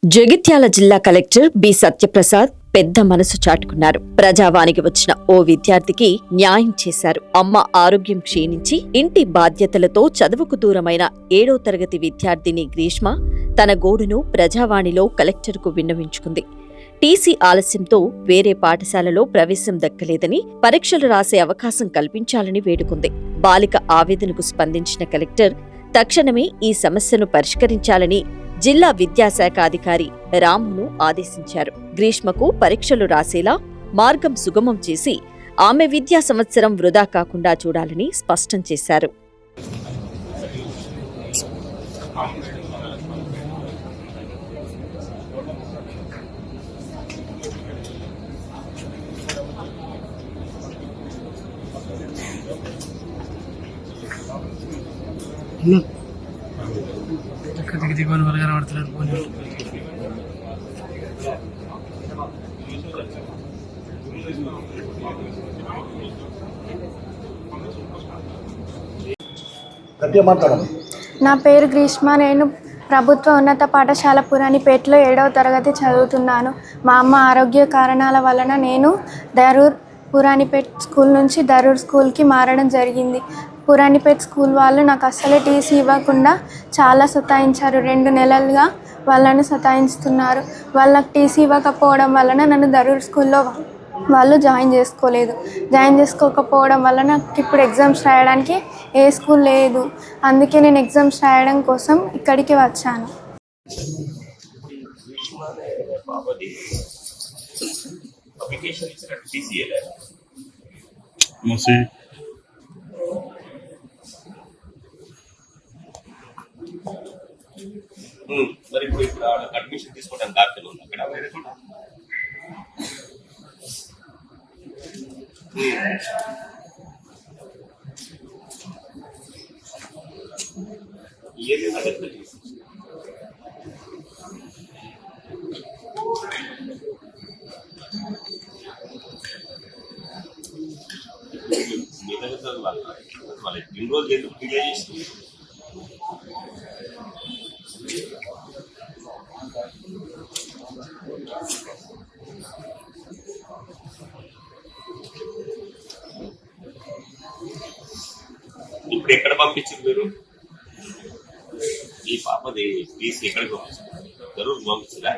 జగిత్యాల జిల్లా collector B Satyaprasad పెద్ద మనసు చాటుకున్నారు. ప్రజావానికి వచ్చిన ఓ విద్యార్థికి న్యాయం చేశారు. అమ్మ ఆరోగ్యం క్షీణించి ఇంటి బాధ్యతలతో చదువుకు దూరమైన 7వ తరగతి విద్యార్థిని గ్రీష్మ తన గోడును ప్రజావాణిలో కలెక్టర్కు విన్నవించుకుంది. టీసీ ఆలస్యంతో వేరే పాఠశాలలో ప్రవేశం దక్కలేదని, పరీక్షలు రాసే అవకాశం కల్పించాలని వేడుకుంది. బాలిక ఆవేదనకు స్పందించిన కలెక్టర్ తక్షణమే ఈ సమస్యను పరిష్కరించాలని జిల్లా విద్యాశాఖ అధికారి రామును ఆదేశించారు. గ్రీష్మకు పరీక్షలు రాసేలా మార్గం సుగమం చేసి ఆమె విద్యా సంవత్సరం వృధా కాకుండా చూడాలని స్పష్టం చేశారు. దిగువని వల్ల కనబడతలేదు. నా పేరు గ్రీష్మ. నేను ప్రభుత్వ ఉన్నత పాఠశాల పురాణిపేటలో 7వ తరగతి చదువుతున్నాను. మా అమ్మ ఆరోగ్య కారణాల వలన నేను దరూర్ పురాణిపేట్ స్కూల్ నుంచి దరూర్ స్కూల్కి మారడం జరిగింది. పురాణిపేట్ స్కూల్ వాళ్ళు నాకు అస్సలే టీసీ ఇవ్వకుండా చాలా సతాయించారు. 2 నెలలుగా వాళ్ళని సతాయిస్తున్నారు. వాళ్ళకి టీసీ ఇవ్వకపోవడం వలన నన్ను దరూర్ స్కూల్లో వాళ్ళు జాయిన్ చేసుకోకపోవడం వల్ల నాకు ఇప్పుడు ఎగ్జామ్స్ రాయడానికి ఏ స్కూల్ లేదు. అందుకే నేను ఎగ్జామ్స్ రాయడం కోసం ఇక్కడికి వచ్చాను. మరి ఇప్పుడు అడ్మిషన్ తీసుకోవడానికి దాఖలు ఉంది అక్కడ వేరే చోట. మీ దగ్గర వాళ్ళ ఎన్ని రోజులు ఎందుకు డిలే చేస్తుంది? ఇప్పుడు ఎక్కడ పంపించారు మీరు? ఈ పాపది ఫీజు ఎక్కడికి పంపిస్తారు? జరూర్ పంపిస్తారా?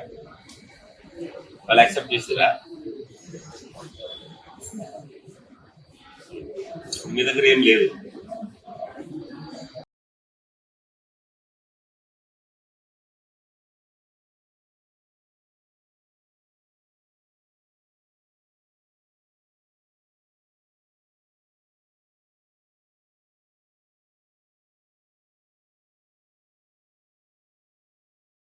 వాళ్ళు యాక్సెప్ట్ చేస్తారా? మీ దగ్గర ఏం లేదు.